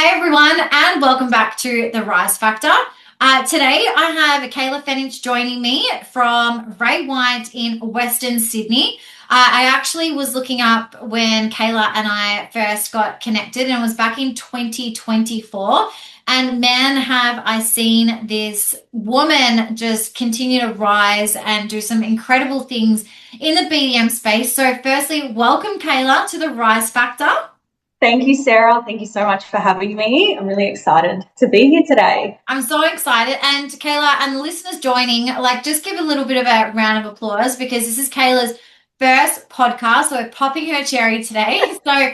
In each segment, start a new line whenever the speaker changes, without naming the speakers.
Hey everyone, and welcome back to the Rise Factor. Today I have Kayla Fenech joining me from Ray White in Western Sydney. I actually was looking up when Kayla and I first got connected, and it was back in 2024. And man, have I seen this woman just continue to rise and do some incredible things in the BDM space. So, firstly, welcome Kayla to the Rise Factor.
Thank you, Sarah. Thank you so much for having me. I'm really excited to be here today.
I'm so excited. And Kayla and the listeners joining, just give a little bit of a round of applause because this is Kayla's first podcast. So we're popping her cherry today. So,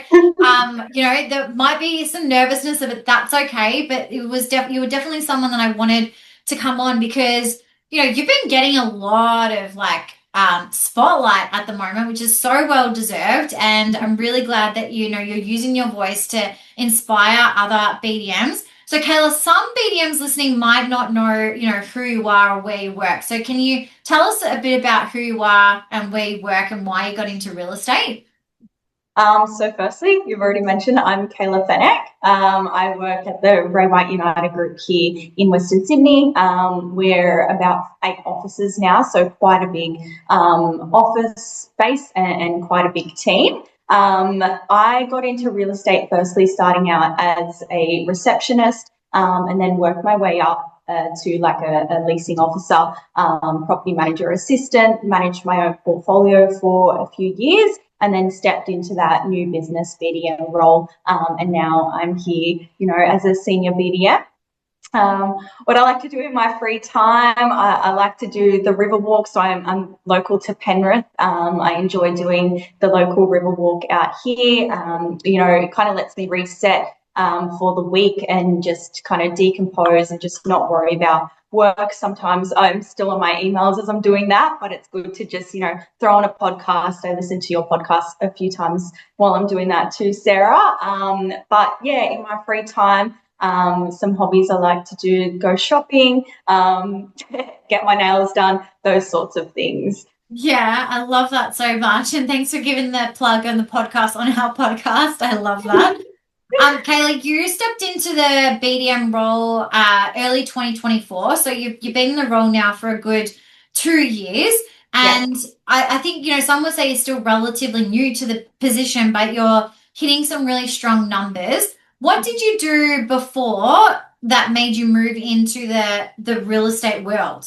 there might be some nervousness of it. That's okay. But you were definitely someone that I wanted to come on because, you've been getting a lot of spotlight at the moment, which is so well deserved. And I'm really glad that, you're using your voice to inspire other BDMs. So, Kayla, some BDMs listening might not know, who you are or where you work. So, can you tell us a bit about who you are and where you work and why you got into real estate?
So firstly, you've already mentioned I'm Kayla Fenech. I work at the Ray White United Group here in Western Sydney. We're about 8 offices now, so quite a big office space and quite a big team. I got into real estate firstly starting out as a receptionist and then worked my way up to like a leasing officer, property manager assistant, managed my own portfolio for a few years and then stepped into that new business BDM role. And now I'm here, as a senior BDM. What I like to do in my free time, I like to do the river walk. So I'm local to Penrith. I enjoy doing the local river walk out here. It kind of lets me reset for the week and just kind of decompose and just not worry about work. Sometimes I'm still on my emails as I'm doing that, but it's good to just, throw on a podcast. I listen to your podcast a few times while I'm doing that too, Sarah. But yeah, in my free time, some hobbies I like to do, go shopping, get my nails done, those sorts of things.
Yeah, I love that so much. And thanks for giving the plug on the podcast on our podcast. I love that. Kayla, you stepped into the BDM role early 2024. So you've been in the role now for a good 2 years.
Yeah.
And I think, some would say you're still relatively new to the position, but you're hitting some really strong numbers. What did you do before that made you move into the real estate world?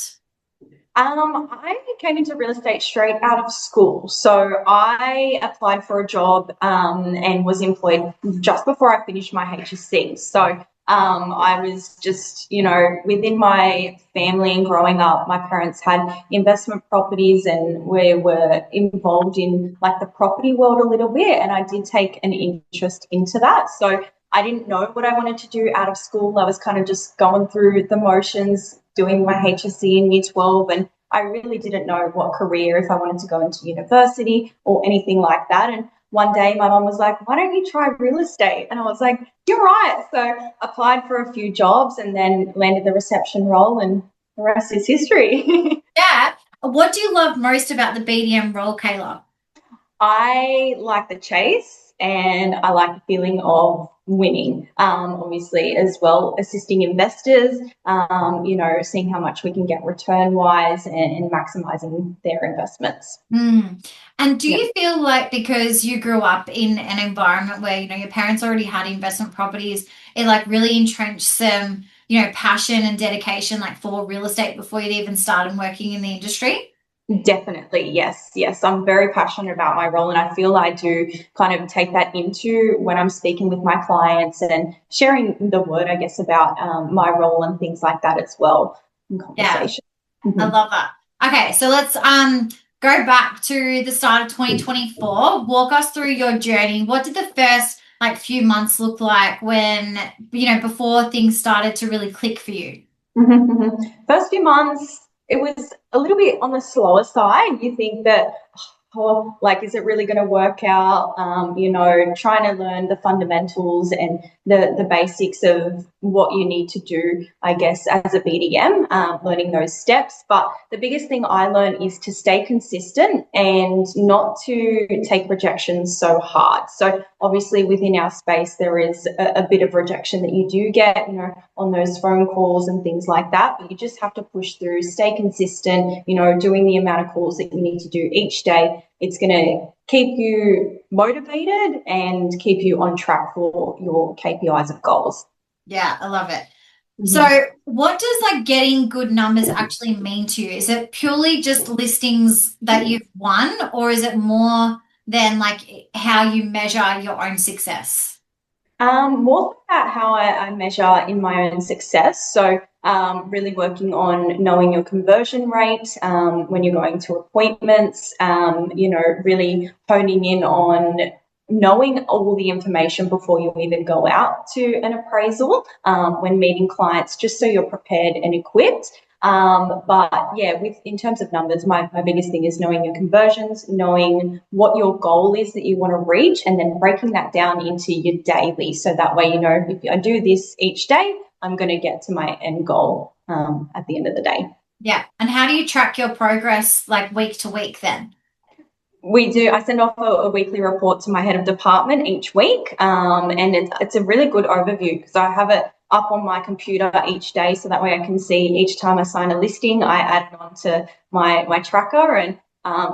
I came into real estate straight out of school. So I applied for a job and was employed just before I finished my HSC. So I was just, within my family and growing up, my parents had investment properties and we were involved in like the property world a little bit. And I did take an interest into that. So I didn't know what I wanted to do out of school. I was kind of just going through the motions, doing my HSC in year 12, and I really didn't know what career, if I wanted to go into university or anything like that. And one day my mum was like, why don't you try real estate? And I was like, you're right. So applied for a few jobs and then landed the reception role, and the rest is history.
Yeah. What do you love most about the BDM role, Kayla?
I like the chase and I like the feeling of winning, obviously, as well, assisting investors, seeing how much we can get return wise and maximizing their investments.
Mm. And do
Yeah.
you feel like because you grew up in an environment where, your parents already had investment properties, it like really entrenched some, passion and dedication like for real estate before you'd even started working in the industry?
Definitely, yes, yes. I'm very passionate about my role, and I feel I do kind of take that into when I'm speaking with my clients and sharing the word, I guess, about my role and things like that as well in
Yeah,
conversation.
I
Mhm.
love that. Okay, so let's go back to the start of 2024. Walk us through your journey. What did the first few months look like when, before things started to really click for you?
First few months, it was a little bit on the slower side. You think that, oh, like, is it really going to work out? Trying to learn the fundamentals and the basics of what you need to do, I guess, as a BDM, learning those steps. But the biggest thing I learned is to stay consistent and not to take rejection so hard. So obviously within our space, there is a bit of rejection that you do get, on those phone calls and things like that, but you just have to push through, stay consistent, doing the amount of calls that you need to do each day. It's going to keep you motivated and keep you on track for your KPIs and goals.
Yeah, I love it. So,
Mm-hmm.
what does getting good numbers actually mean to you? Is it purely just listings that you've won, or is it more than how you measure your own success?
More about how I measure in my own success. So, really working on knowing your conversion rate when you're going to appointments, really honing in on knowing all the information before you even go out to an appraisal when meeting clients, just so you're prepared and equipped. But yeah, in terms of numbers, my biggest thing is knowing your conversions, knowing what your goal is that you want to reach, and then breaking that down into your daily. So that way, if I do this each day, I'm going to get to my end goal at the end of the day.
Yeah. And how do you track your progress week to week then?
We do. I send off a weekly report to my head of department each week, and it's a really good overview because I have it up on my computer each day, so that way I can see each time I sign a listing, I add it onto my tracker, and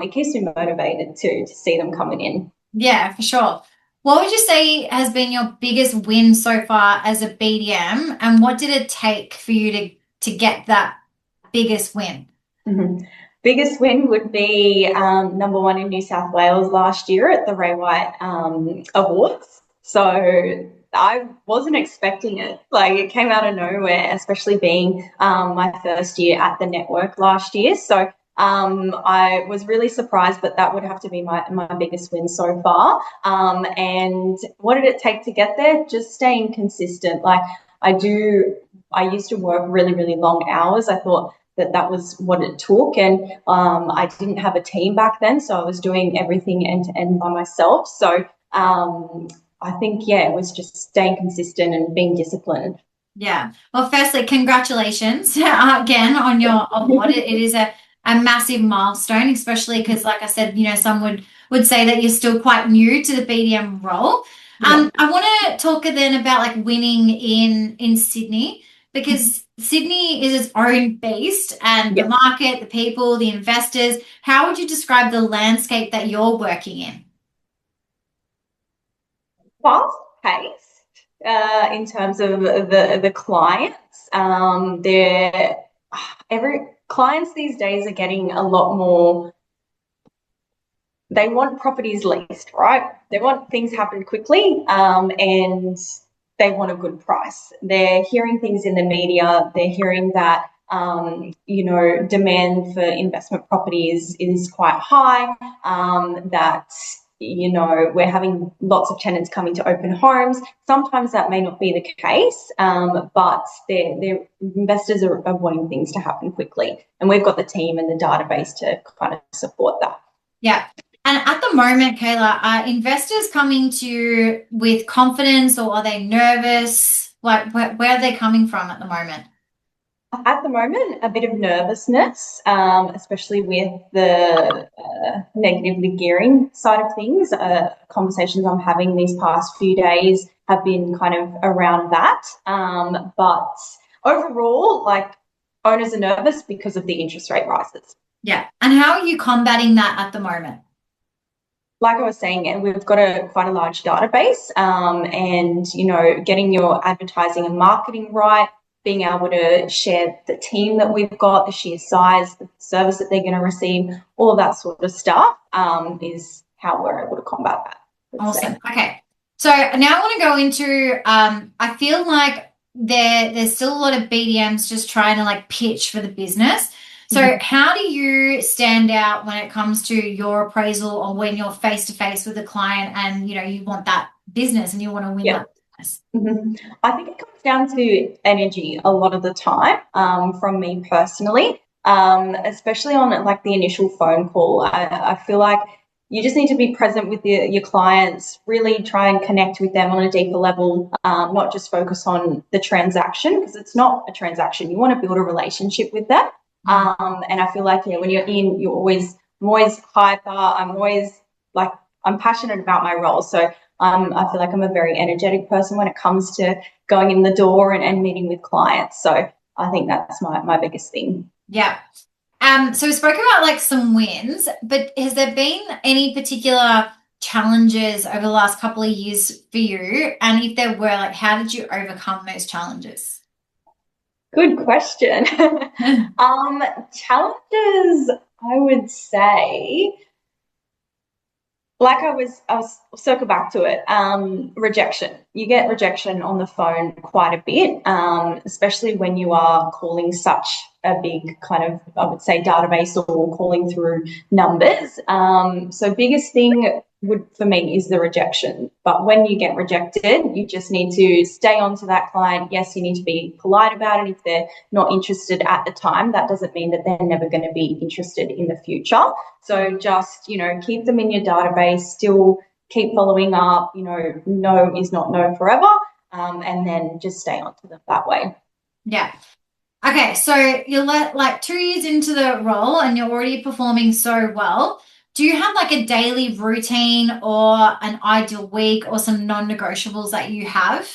it keeps me motivated to see them coming in.
Yeah, for sure. What would you say has been your biggest win so far as a BDM, and what did it take for you to get that biggest win?
Mm-hmm. Biggest win would be number one in New South Wales last year at the Ray White Awards. So I wasn't expecting it. It came out of nowhere, especially being my first year at the network last year. So I was really surprised, but that would have to be my biggest win so far. And what did it take to get there? Just staying consistent. I used to work really, really long hours. I thought that was what it took. And I didn't have a team back then, so I was doing everything end to end by myself. So I think, yeah, it was just staying consistent and being disciplined.
Yeah. Well, firstly, congratulations again on your award. It is a massive milestone, especially because, like I said, some would say that you're still quite new to the BDM role.
Yeah.
I want to talk then about winning in Sydney, because Sydney is its own beast, and the
Yeah.
market, the people, the investors. How would you describe the landscape that you're working in?
Fast paced in terms of the clients. They're every clients these days are getting a lot more. They want properties leased, right? They want things happen quickly, and they want a good price. They're hearing things in the media. They're hearing that demand for investment properties is quite high. That we're having lots of tenants coming to open homes. Sometimes that may not be the case, but their investors are wanting things to happen quickly, and we've got the team and the database to kind of support that.
Yeah. And at the moment, Kayla, are investors coming to you with confidence, or are they nervous? Where are they coming from at the moment?
At the moment, a bit of nervousness, especially with the negatively gearing side of things. Conversations I'm having these past few days have been kind of around that. But overall, owners are nervous because of the interest rate rises.
Yeah. And how are you combating that at the moment?
Like I was saying, and we've got quite a large database, and getting your advertising and marketing right, being able to share the team that we've got, the sheer size, the service that they're going to receive, all of that sort of stuff is how we're able to combat that.
Awesome. Okay. So now I want to go into I feel like there's still a lot of BDMs just trying to pitch for the business. So how do you stand out when it comes to your appraisal, or when you're face to face with a client and you want that business and you want to win that business?
I think it comes down to energy a lot of the time, from me personally, especially on the initial phone call. I feel like you just need to be present with your clients, really try and connect with them on a deeper level, not just focus on the transaction, because it's not a transaction. You want to build a relationship with them. And I feel like, when you're in, I'm always hyper. I'm always like, I'm passionate about my role. So I feel like I'm a very energetic person when it comes to going in the door and meeting with clients. So I think that's my biggest thing.
Yeah. So we spoke about like some wins, but has there been any particular challenges over the last couple of years for you? And if there were, like, how did you overcome those challenges?
Good question. Challenges, I would say, like I was circle back to it. Rejection. You get rejection on the phone quite a bit, especially when you are calling such a big kind of, I would say, database or calling through numbers. So biggest thing would for me is the rejection. But when you get rejected, you just need to stay on to that client. Yes, you need to be polite about it. If they're not interested at the time, that doesn't mean that they're never going to be interested in the future. So just, keep them in your database, still keep following up, no is not no forever. And then just stay on to them that way.
Yeah. Okay, so you're like 2 years into the role and you're already performing so well. Do you have like a daily routine or an ideal week or some non-negotiables that you have?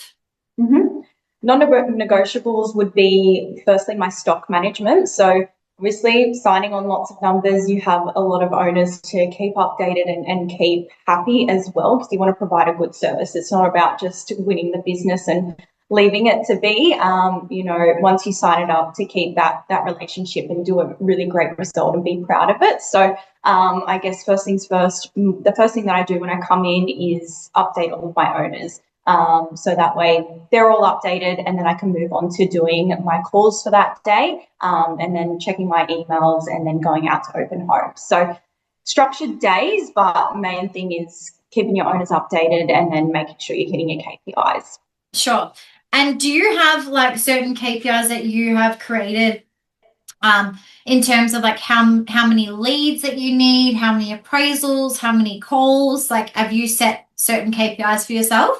Mm-hmm. Non-negotiables would be firstly my stock management. So obviously signing on lots of numbers, you have a lot of owners to keep updated and keep happy as well, because you want to provide a good service. It's not about just winning the business and leaving it to be. Once you sign it up, to keep that relationship and do a really great result and be proud of it. So I guess first things first, the first thing that I do when I come in is update all of my owners. So that way they're all updated, and then I can move on to doing my calls for that day, and then checking my emails and then going out to open homes. So structured days, but main thing is keeping your owners updated and then making sure you're hitting your KPIs.
Sure. And do you have like certain KPIs that you have created in terms of like how many leads that you need, how many appraisals, how many calls? Like, have you set certain KPIs for yourself?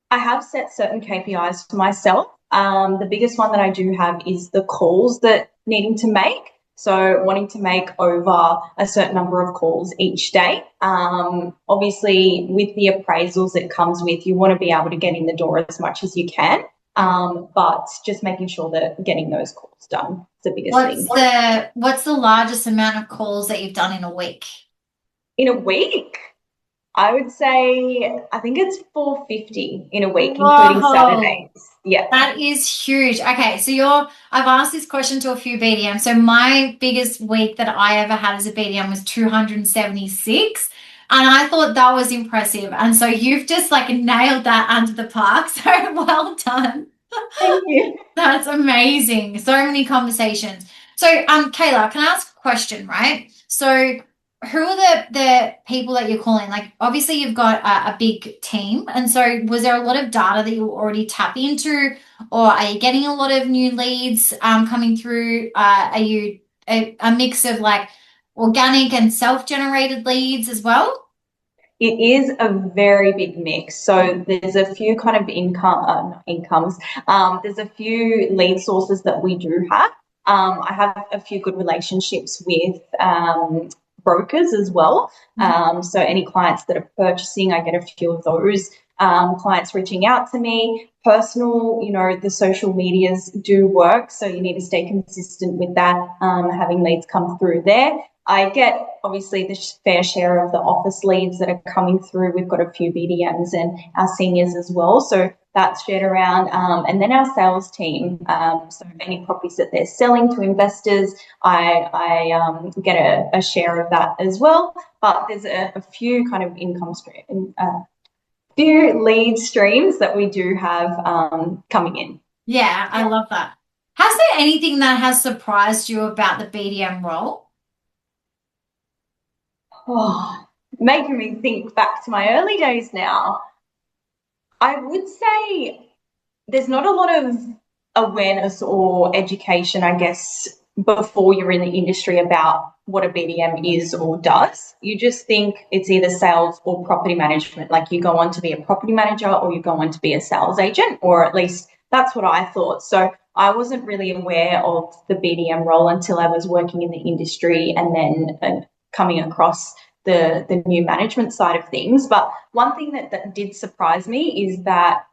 I have set certain KPIs for myself. The biggest one that I do have is the calls that needing to make. So wanting to make over a certain number of calls each day. Obviously, with the appraisals that comes with, you want to be able to get in the door as much as you can. But just making sure that getting those calls done is the biggest thing.
What's the largest amount of calls that you've done in a week?
In a week, I would say, I think it's 450 in a week, including
Whoa.
Saturdays. Yeah.
That is huge. Okay, so I've asked this question to a few BDMs. So my biggest week that I ever had as a BDM was 276. And I thought that was impressive. And so you've just like nailed that under the park. So well done.
Thank you.
That's amazing. So many conversations. So, Kayla, can I ask a question, right? So, who are the people that you're calling? Like, obviously, you've got a big team, and so was there a lot of data that you already tap into, or are you getting a lot of new leads coming through? Are you a mix of like organic and self-generated leads as well?
It is a very big mix. So there's a few kind of not incomes. There's a few lead sources that we do have. I have a few good relationships with brokers as well. So any clients that are purchasing, I get a few of those clients reaching out to me. Personal, the social medias do work, so you need to stay consistent with that, having leads come through there. I get obviously the fair share of the office leads that are coming through. We've got a few BDMs and our seniors as well. So that's shared around. And then our sales team. So any properties that they're selling to investors, I get a share of that as well. But there's a few kind of income stream, few lead streams that we do have coming in.
Yeah, I love that. Has there anything that has surprised you about the BDM role?
Oh, making me think back to my early days now. I would say there's not a lot of awareness or education, I guess, before you're in the industry about what a BDM is or does. You just think it's either sales or property management. Like you go on to be a property manager or you go on to be a sales agent, or at least that's what I thought. So I wasn't really aware of the BDM role until I was working in the industry and then coming across the new management side of things. But one thing that did surprise me is that,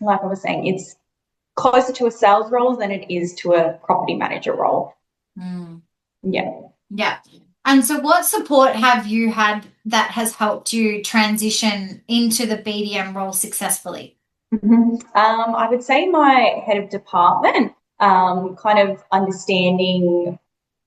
like I was saying, it's closer to a sales role than it is to a property manager role.
Mm.
Yeah.
Yeah. And so what support have you had that has helped you transition into the BDM role successfully?
I would say my head of department, kind of understanding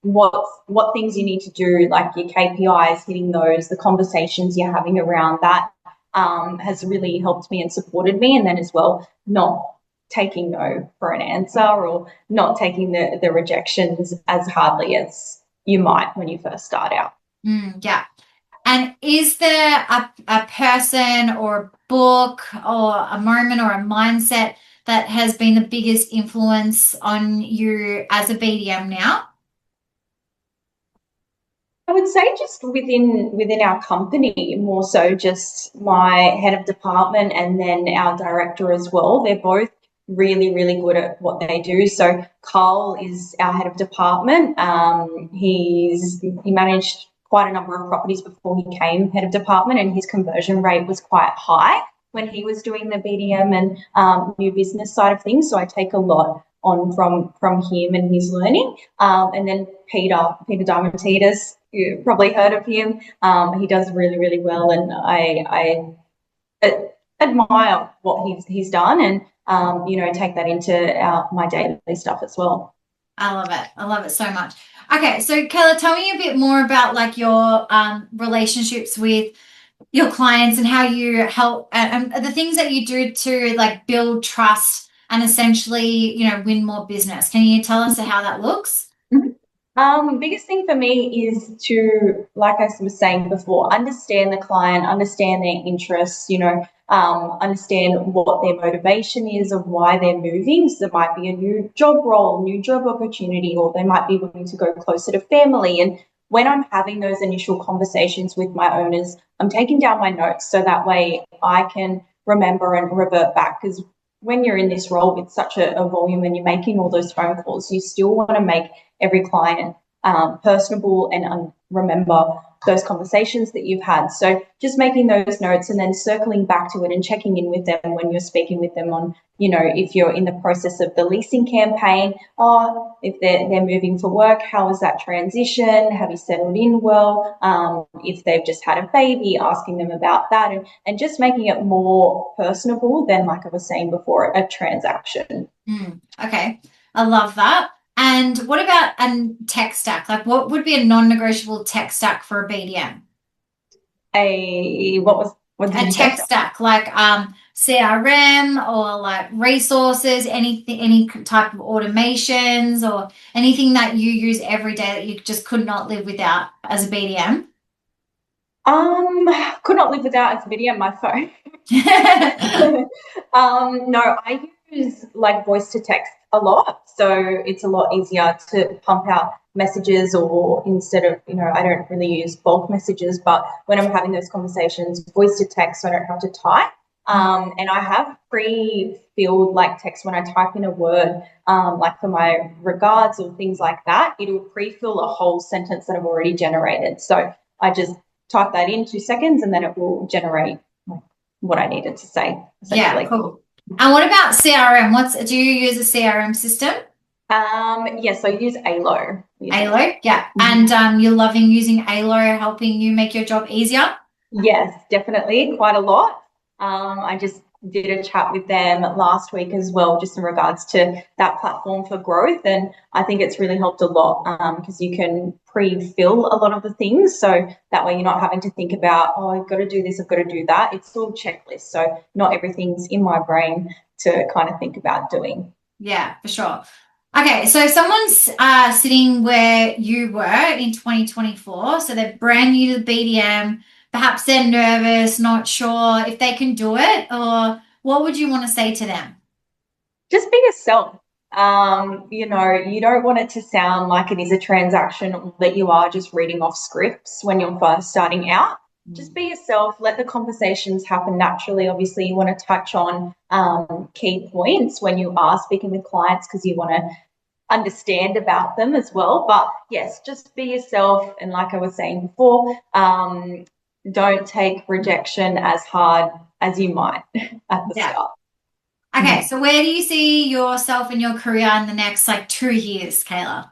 what things you need to do, like your KPIs, hitting those, the conversations you're having around that, has really helped me and supported me. And then as well, not taking no for an answer or not taking the rejections as hardly as you might when you first start out.
Yeah. And is there a person or a book or a moment or a mindset that has been the biggest influence on you as a BDM now?
I would say just within our company, more so just my head of department and then our director as well. They're both really, really good at what they do. So Carl is our head of department. He managed quite a number of properties before he came head of department, and his conversion rate was quite high when he was doing the BDM and new business side of things. So I take a lot on from him and his learning. And then Peter Diamantidis, you probably heard of him. He does really, really well, and I admire what he's done, and take that into my daily stuff as well.
I love it. I love it so much. Okay, so Kayla, tell me a bit more about like your relationships with your clients and how you help and the things that you do to like build trust and essentially, win more business. Can you tell us how that looks?
Biggest thing for me is to, like I was saying before, understand the client, understand their interests, understand what their motivation is of why they're moving. So there might be a new job role, new job opportunity, or they might be wanting to go closer to family. And when I'm having those initial conversations with my owners, I'm taking down my notes so that way I can remember and revert back. Because when you're in this role with such a volume and you're making all those phone calls, you still want to make every client personable and remember those conversations that you've had. So just making those notes and then circling back to it and checking in with them when you're speaking with them on, if you're in the process of the leasing campaign, or if they're moving for work, how is that transition? Have you settled in well? If they've just had a baby, asking them about that, and just making it more personable than, like I was saying before, a transaction.
Okay. I love that. And what about a tech stack? Like what would be a non-negotiable tech stack for a BDM?
What did
A
you
tech
say?
stack like CRM or like resources, anything, any type of automations or anything that you use every day that you just could not live without as a BDM?
Could not live without a video on my phone. No, I use like voice to text a lot, so it's a lot easier to pump out messages, or instead of, I don't really use bulk messages, but when I'm having those conversations, voice to text, so I don't have to type. And I have pre-filled like text when I type in a word, like for my regards or things like that, it'll pre-fill a whole sentence that I've already generated. So I just type that in 2 seconds and then it will generate what I needed to say,
Yeah,
essentially.
cool. And what about CRM? Do you use a CRM system?
Yes, I use ALO.
ALO, yeah. And you're loving using ALO, helping you make your job easier?
Yes, definitely, quite a lot. I just did a chat with them last week as well, just in regards to that platform for growth. And I think it's really helped a lot because you can pre-fill a lot of the things. So that way you're not having to think about, oh, I've got to do this, I've got to do that. It's all checklists. So not everything's in my brain to kind of think about doing.
Yeah, for sure. Okay, so if someone's sitting where you were in 2024, so they're brand new to the BDM, perhaps they're nervous, not sure if they can do it, or what would you want to say to them?
Just be yourself. You don't want it to sound like it is a transaction or that you are just reading off scripts when you're first starting out. Just be yourself, let the conversations happen naturally. Obviously, you want to touch on key points when you are speaking with clients because you want to understand about them as well. But yes, just be yourself. And like I was saying before, don't take rejection as hard as you might at the
Yeah.
start.
Okay, so where do you see yourself in your career in the next like 2 years, Kayla?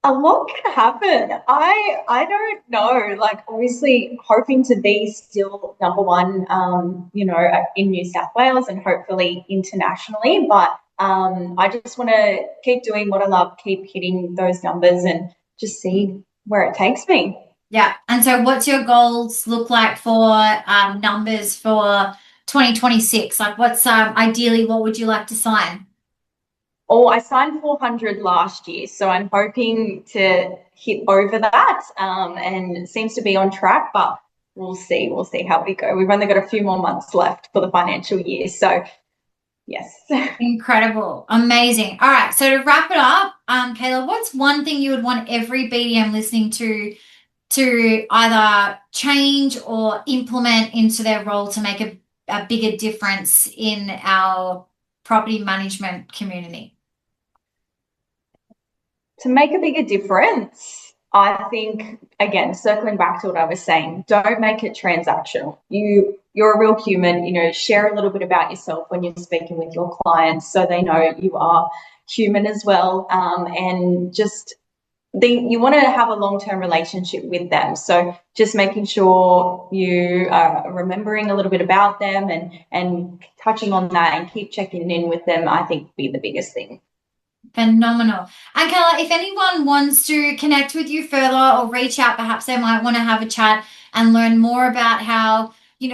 A lot can happen. I don't know. Like obviously hoping to be still number one, in New South Wales and hopefully internationally. But I just want to keep doing what I love, keep hitting those numbers, and just see where it takes me.
Yeah. And so what's your goals look like for numbers for 2026? Like what's ideally what would you like to sign?
Oh, I signed 400 last year, so I'm hoping to hit over that, and it seems to be on track, but we'll see. We'll see how we go. We've only got a few more months left for the financial year, so yes.
Incredible. Amazing. All right. So to wrap it up, Kayla, what's one thing you would want every BDM listening to either change or implement into their role to make a bigger difference in our property management community?
To make a bigger difference, I think again, circling back to what I was saying, don't make it transactional. You're a real human, share a little bit about yourself when you're speaking with your clients so they know you are human as well. And just you want to have a long-term relationship with them. So just making sure you are remembering a little bit about them and touching on that and keep checking in with them, I think would be the biggest thing.
Phenomenal. And Kayla, if anyone wants to connect with you further or reach out, perhaps they might want to have a chat and learn more about how, you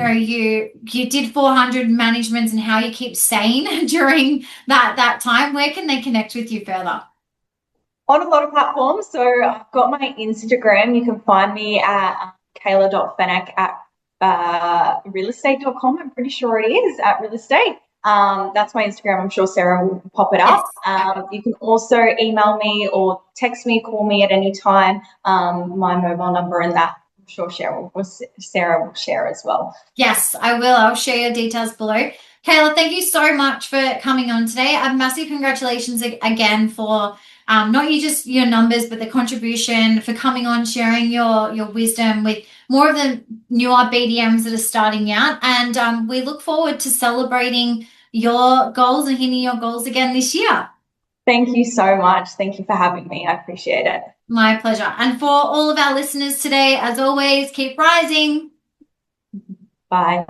did 400 managements and how you keep sane during that time. Where can they connect with you further?
On a lot of platforms. So I've got my Instagram. You can find me at kayla.fenech at realestate.com. I'm pretty sure it is at real estate. That's my Instagram. I'm sure Sarah will pop it
Yes.
up. You can also email me or text me, call me at any time. My mobile number and that I'm sure Sarah will share as well.
Yes, I will. I'll share your details below. Kayla, thank you so much for coming on today. A massive congratulations again for not you just your numbers, but the contribution for coming on, sharing your wisdom with more of the newer BDMs that are starting out. And we look forward to celebrating your goals and hitting your goals again this year.
Thank you so much. Thank you for having me. I appreciate it.
My pleasure. And for all of our listeners today, as always, keep rising.
Bye.